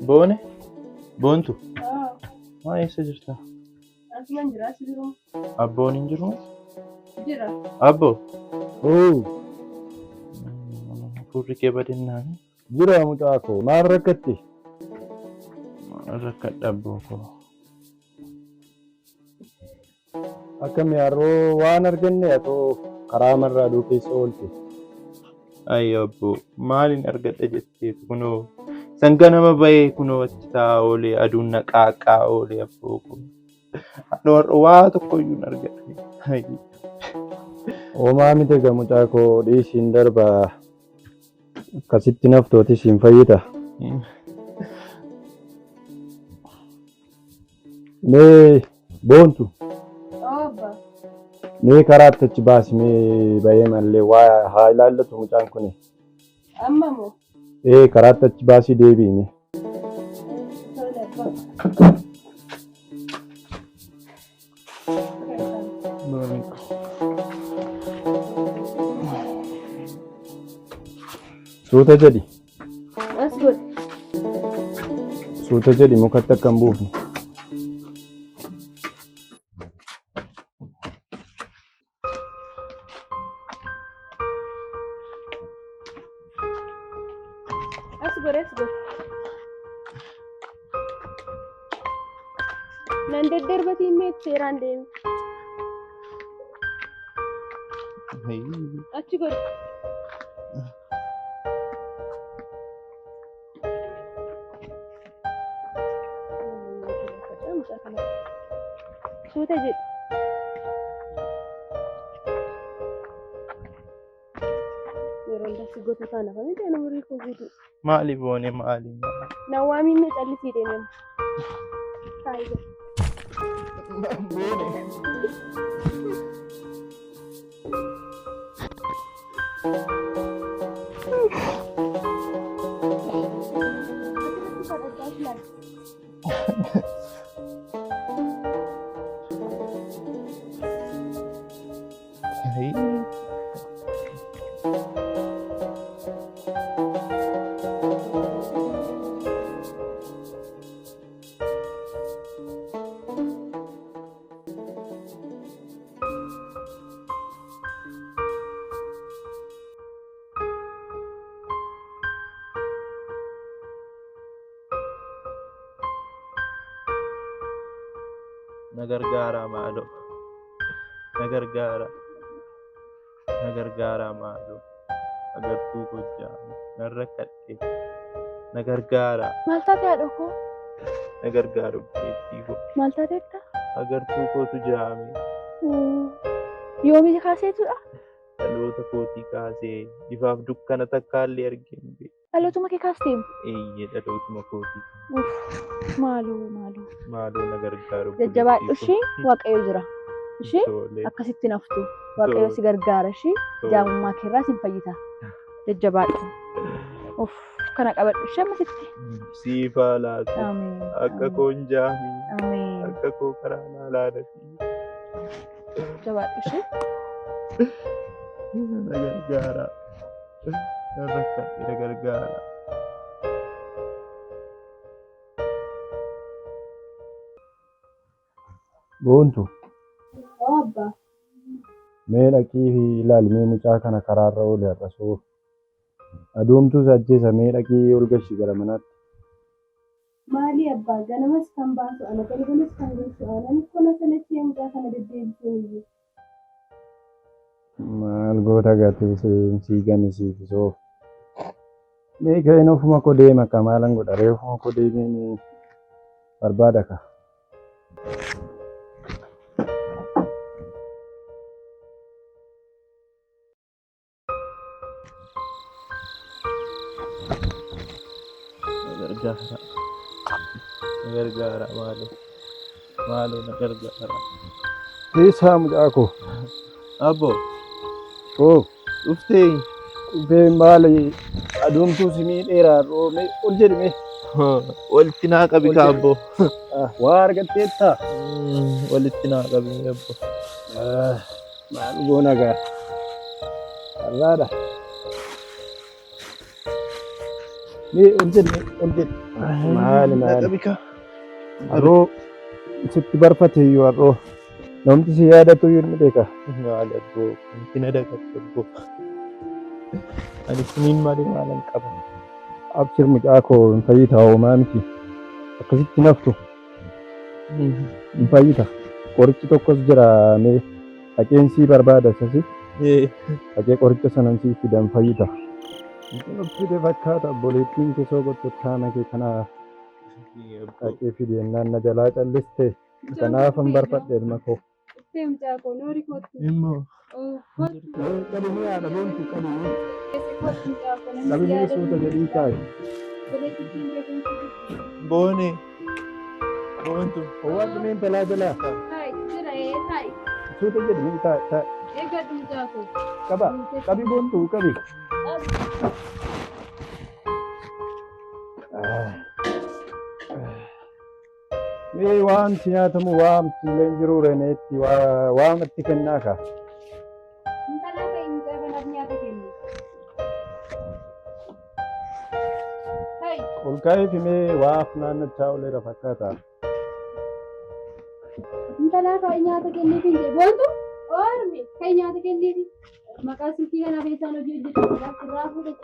Boone? Boontu? Ah, Maa eessa jirta? asumaan jira as jiru. Abboon hin jiru? Jira. Abboo? Oo, Furri kee badinnaani? jira mucaa koo. Maal rakkatte? Rakkadha abboo koo. Akkami har'oo waan arganne atoo karaa marraa aduu keessa oolte. Ayyo abboo, maaliin argadha jetteef kunoo sanga nama bahee kunoo achi taa'aa oolee aduun naqaaqaa oolee abboo koo. Ani har'a waa tokkoyyuu hin argadhe. Hoomaa miti egaa mucaa koo dhiisiin darbaa akkasitti naftootis hin fayyita. Mee boontu Abba. mee karaatti achi baasi mee bahee mallee waa haa ilaallatu mucaan kuni. Amma moo? Karaatti achi baasii deebiine. Tole abba. Suuta jedhi. As godhe. Suuta jedhi mukatti akka hin buufne. As godhe as godhe. Nan deddeerbatiin mee seeraan deemi. Achi godhe. Suuta jedhi. Yeroo ndasi goota kana kan inni nama riikoo guutuu. Maali boone maali? Nawwaamiin mee callisii deemee. Kaayi godhe. Na gargaara maaloo. Na gargaara. Na gargaara maaloo. Agartuu gojjaa. Na rakkadhe. Na gargaara. Maal taatee haadha koo? Na gargaaru beektii koo. Maal taateetta? Agartuu kootu jaame. Yoomi kaaseetudha? Dhaloota kootii kaasee ifaaf dukkana takkaallee argine. Dhalootuma kee kaasteemu? Eeyyee dhalootuma kootii. Maaloo. Maaloo na gargaaru. Jajjabaadhu ishii waaqayyo jira. Ishii Tole. akkasitti naftu. Waaqayyo si gargaara ishii jaamummaa keerraa sin fayyita. Jajjabaadhu. Kana qabadhu ishee ammasitti. Siifaa laatu. Ameen. Akka koon jaamii. Ameen. Akka koo karaa naa laadhafi. Jajjabaadhu ishee. Na gargaara. Na rakkadhe na gargaara. Boontu Abba. mee dhaqii fi ilaali mee mucaa kana karaarra oole har'asoo. Aduumtuus ajjeesa mee dhaqii ol gashi gara manaatti. Maali abbaa ganamas kan baasu ana galgalas kan galchu ana nikkola salachee mucaa kana deddeebisuu iyyuu. Maal goota gaatii sii gamisiifisoo. Mee ka'een ofuma koo deema akka maalan godha ree ofuma koo deemee barbaada ka. Na gargaara maaloo. Maaloo na gargaara. Eessaa mucaa koo? Abboo Oo dhuftee dhufee maali aduumtuu simii dheeraa roomee ol jedhime. walitti naa qabi ka abboo. Waa argatteettaa? Walitti naa qabi abboo. Maal goona gaa? Har'aadha. Ol jedhi. Maali? Dhaqabika. Har'oo sitti barfateeyyuu har'oo. Namti si yaadatu iyyuu ni beeka. Maal abboo wanti na dagatte abboo. Ani siniin malee maalan qaba. Abshir mucaa koo hin fayyita hoomaa miti. Akkasitti naftu hin fayyita. Qorichi tokkos jira mee dhaqeen sii barbaada sasi. Dhaqee qoricha sanan sii fidan fayyita. Fide fakkaata obboleettiin kee soogottu taana kee kanaa dhaqee fideen na jalaa calliste. Kanaaf hin barfadhe ilma koo. Immoo. Qabinii haadha boontu qabinii. Qabinii suuta jedhii taa'e. Boone. Boontu. Owwaatu meen talaa jalaa. Suuta jedhanii taa'e. Qaba. Qabi boontu qabi. Mee waamti nyaatamu waamti illee hin jiru remeetti waamatti kennaa kaa. Ol ka'ee fi mee waaf naannachaa oleera fakkaata. Intalaa ka'ee nyaata kenniifi hin jedhu. Boontu oolme ka'ee nyaata kenniifi. Maqaa silkii kanaa keessaan hojii hojjetu irraa fuudhee.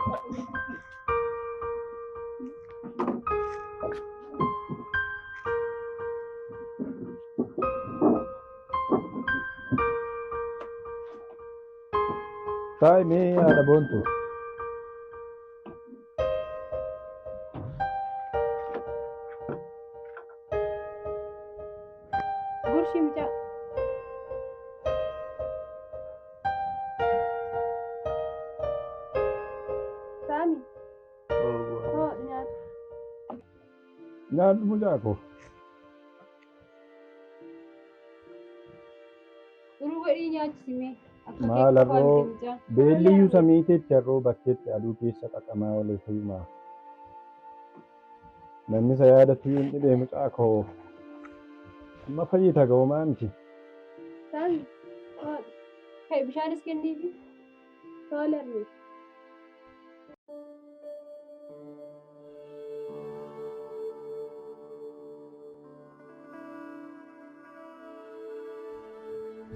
Taa'e mee haadha boontu. Gurshii mucaa. Saami. Nyaata. Nyaadhu mucaa koo. Duruu godhii nyaachisime. Maal har'oo beelliyyuu samii keetti har'oo bakkeetti aduu keessa qaqamaa olee fayyumaa. Namni isa yaadatu hin dhibee mucaa koo. Amma fayyita ga'umaa miti. Saami. Ka'e bishaanis kenniifi. Tola arme.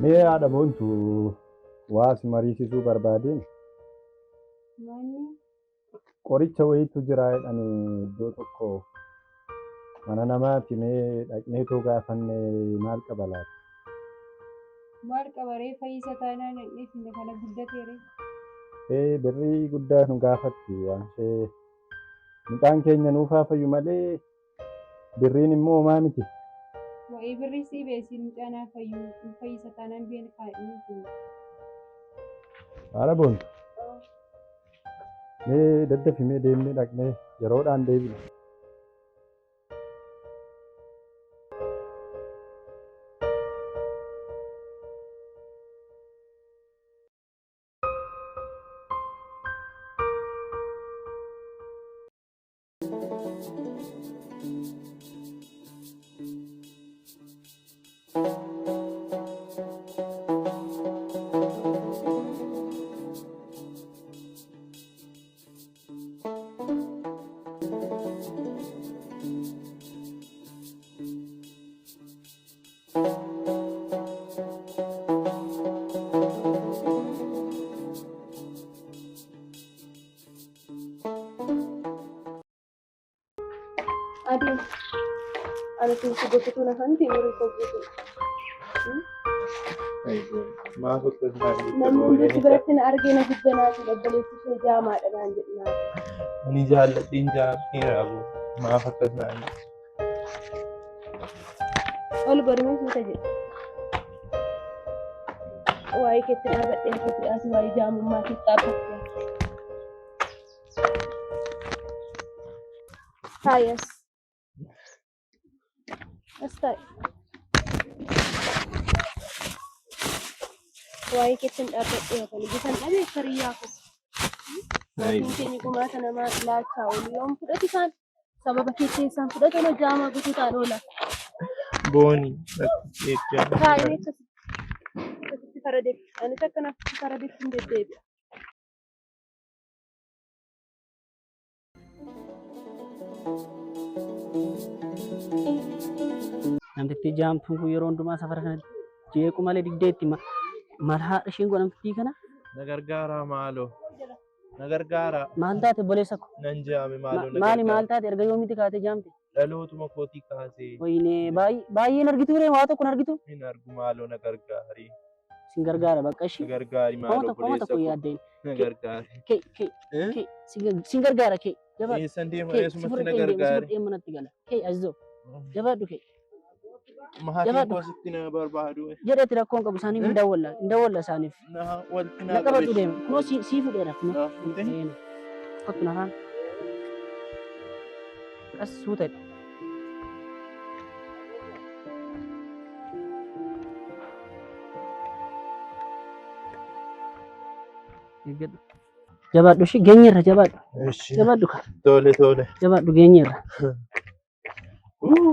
Mee haadha boontu waas mariisisuu barbaadeen Manni. qoricha wayiitu jira jedhanii iddoo tokko mana namaatti mee dhaqneetoo gaafanne maal qaba laata? Maal qabaree fayyisa taanaan dhaqneefinne kana guddateere. Birrii guddaa nu gaafatti waan ishee mucaan keenya nuufaa fayyu malee birriin immoo homaa miti. Wa'ii birrii sii beesiin mucaanaa fayyisa taanaan been kaa'inni kun. Haadha boontu mee daddafimee deemnee dhaqnee yeroodhaan deebina. Adi, ana tuuti gosotu na kan timurii koguutu. Maaf akkas Namni hundi si biratti na argee na guddanaa fi dhabbaleessu ishee jaamaadha naan jedhinaa. Ani jaalladhiin jaamneera abu. Maaf akkas naan jedhu. Ol godhumee suuta jedhe. Waa'ee keetti dhaabadhee keetti dhaasi waa'ee jaamummaa keetti dhaabbattee. Haayas. As taa'e. Waa'ee keetti dhaabadhee hafanii bisan dhabee kariyyaa kun. Maatiin keenya gumaata namaa laachaa oolu yoom fudhatu isaan sababa keessaan fudhatan jaamaa guutuutaan oola. Booni. Taa'ee akkasitti faradeef anis akkanaatti faradeef hin deddeebi'a. namtitti jaamtuun kun yeroo hundumaa safara kanatti jeequ malee digdeetti maal haadha isheen godhamtii kana Na gargaara maaloo. Na gargaara. maal taate boleessa ko Nan jaame maaloo na maali maal gargaara. taate erga yoomitti kaatee jaamte Dhalootuma kootii kaasee wayinee baay'een argitu ree waa tokko argitu hin argu maaloo na gargaari. sin gargaara bakka Na ishii gargaari koma maaloo tokko buleessa koo koo. yaaddeen Na gargaari. kee sin gargaara kee jabaadhu Eessan deema kee eessumatti na sifur gargaari. deemanatti gala kee azizoo jabaadhu kee Maatiin jabaadhu koositti na barbaadu. jedheeti rakkoon qabu isaaniif hin dawwalla isaaniif Na walitti na na qabatu qabeessu. deema kunoo sii fudheera kunoo Fuutee? kottu nafaan as suutadha eeggadhu jabaadhu ishii geenyerra jabaadhu Eshi. jabaadhu ka Tole tole. jabaadhu geenyerra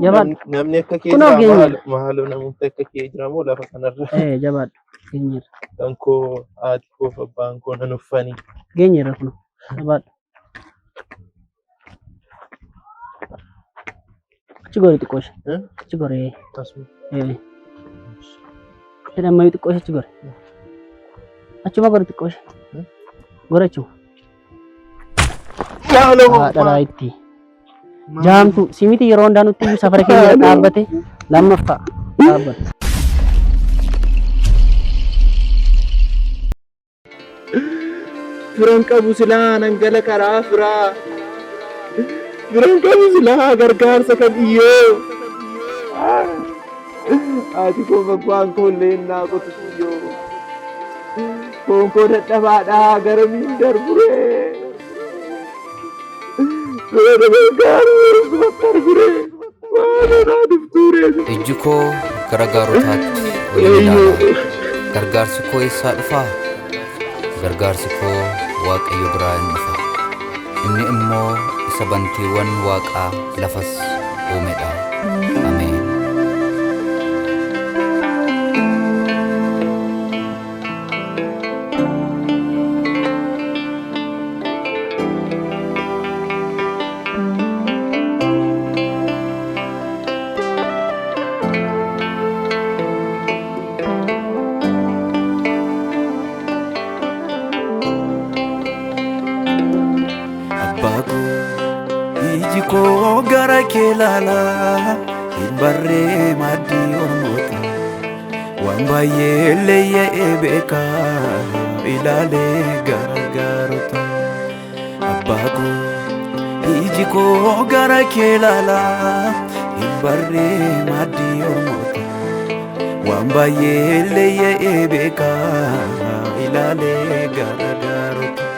Jabaadhu. Namni akka kee Kunoo jira geenye. maaloo namoota akka kee jira moo lafa kanarra. jabaadhu geenyerra Kan koo haati koo fi abbaan koo nan uffanii. geenyerra kunoo jabaadhu achi gore xiqqoo ishee achi gore Asuma. jedhammayuu xiqqoo ishee achi gore achuma gore xiqqoo ishee gore achuma Maaloo. haadha itti jaamtu simiti yeroo hundaa nutti iyyuu safara keenya dhaabbate lammaffaa dhaabbata. Firan qabu silaa nan gala karaa firaa. Firan qabu silaa gargaarsa kan iyyoo. Haati koo abbaan koo illee naa qotu iyyoo. Foon koo dadhabaadhaa garamiin darbure. Seera gargaaru sumatti argure. Waan dhuftuure. Ijji koo gara gaarotaatti waliin ilaala. Gargaarsi koo eessaa dhufaa? Gargaarsi koo Waaqayyo biraa hin dhufa. Inni immoo isa bantiiwwan Waaqaa lafas uumedha. Ameen. Iji koo gara kee ilaala hin barree maaddii ormoota waan baay'ee leeyya'ee beeka ilaalee gargaarota. Abbaa koo iji koo gara kee ilaala hin barree maaddii ormoota waan baay'ee leeyya'ee beeka ilaalee gargaarota.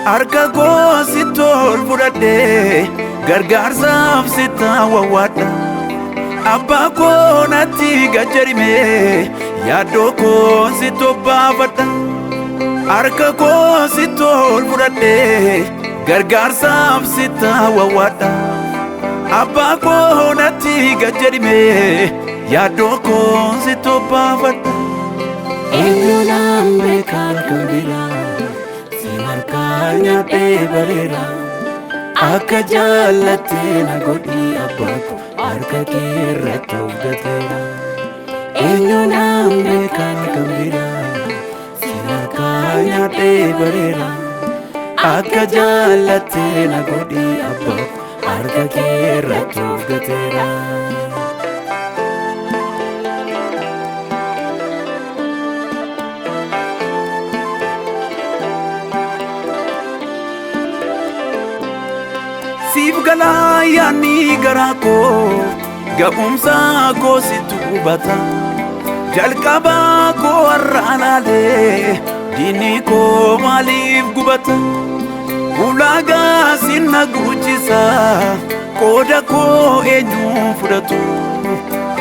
Harka koo sitti ol fudhadhee gargaarsaaf sitti wawwaadha. Abbaa koo natti gajjarimee yaaddoo koo sitti obbaafadha. Harka koo sitti ol fudhadhee gargaarsaaf sitti wawwaadha. Abbaa koo natti gajjarimee yaaddoo koo sitti obbaafadha. Eenyuudhaan beekaan kan biraa harkanya bebarera akka jaalattee na godhi abbaako harka kee irratti of gateera. Eenyuudhaan beekaan kan biraa si harkanya bebarera akka jaalattee na godhi abbaako harka kee irratti of gateera. Siif galaa yaanni garaa koo ga'umsaa koo sitti hubata. Jalqabaa koo har'aa laalee diinni koo maaliif gubata? Ulaagaa sinna guchisa qooda koo eenyuun fudhatu?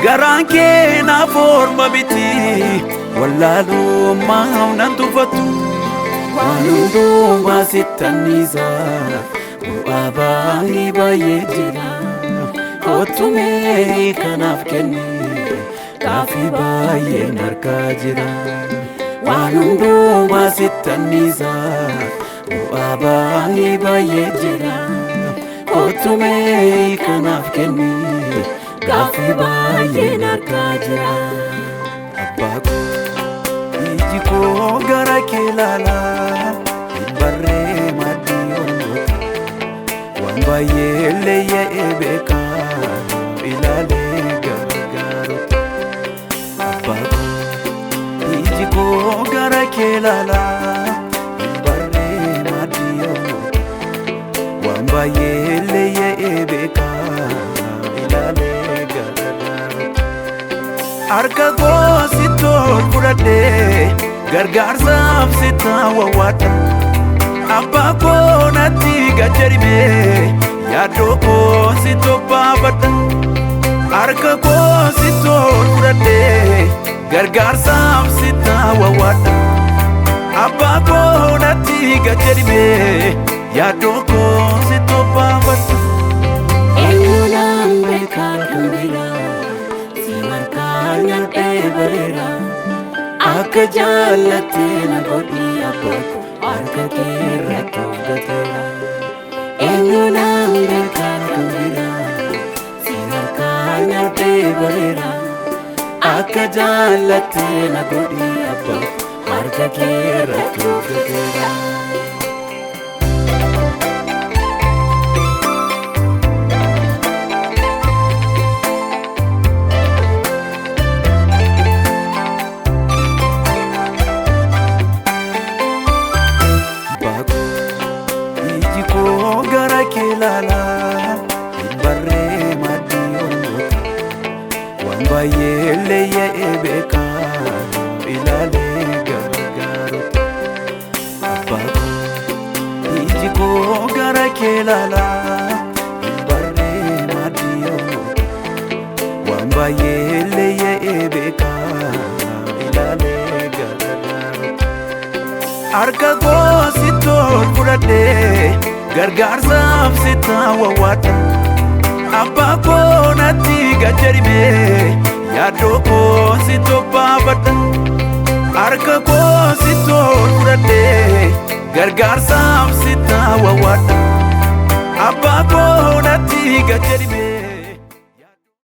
Garaan kee naaf orma miti wallaalummaa nan tuffatu. Waan hundumaa sitti anniisaa bu'aa baay'ee baay'ee jira. Kottumee kanaaf kenne gaaffii baay'een harkaa jira. Waan hundumaa sitti anniisaa bu'aa baay'ee baay'ee jira. Kottumee kanaaf kenne gaaffii baay'een argaa jira. Abbaa koo iji koo gara kee ilaalaa hin barree maddii onnota waan baay'ee leeyya'ee beekaa ilaalee gargaarota. Abbaa koo iji koo gara kee ilaalaa hin barree maddii onnota waan baay'ee leeyya'ee beekaa ilaalee gargaarota. Harka koo si tol fudhadhee gargaarsaaf si taawwaadha. Abbaa koo natti gajjarimee yaaddoo koo si tobbaafadha. Harka koo si tol fudhadhee gargaarsaaf si taawwaadha. Abbaa koo natti gajjarimee yaaddoo koo si tobbaafadha. Eenyuudhaan beekaa kan biraa si harkaan nyaadhee bareera. Akka jaallattee na godhi abbaa koo harka kee irratti of gateera. Eenyuudhaan beekaa kan biraa si harkaan nyaadhee bareera. Akka jaallattee na godhi abbaa koo harka kee irratti of gateera. Baay'ee leeyya'ee beekaa ilaalee gargaarota. Abbaa koo iji koo gara kee ilaalaa hin barree maddii onnota waan baay'ee leeyya'ee beekaa ilaalee gargaarota. Harka koo si tol fudhadhee gargaarsaaf si taawwaadha. Abbaa koo natti gajjarimee yaaddoo koo si tobbaafadha. Harka koo si tol fudhadhee gargaarsaaf si taawwaadha. Abbaa koo natti gajjarimee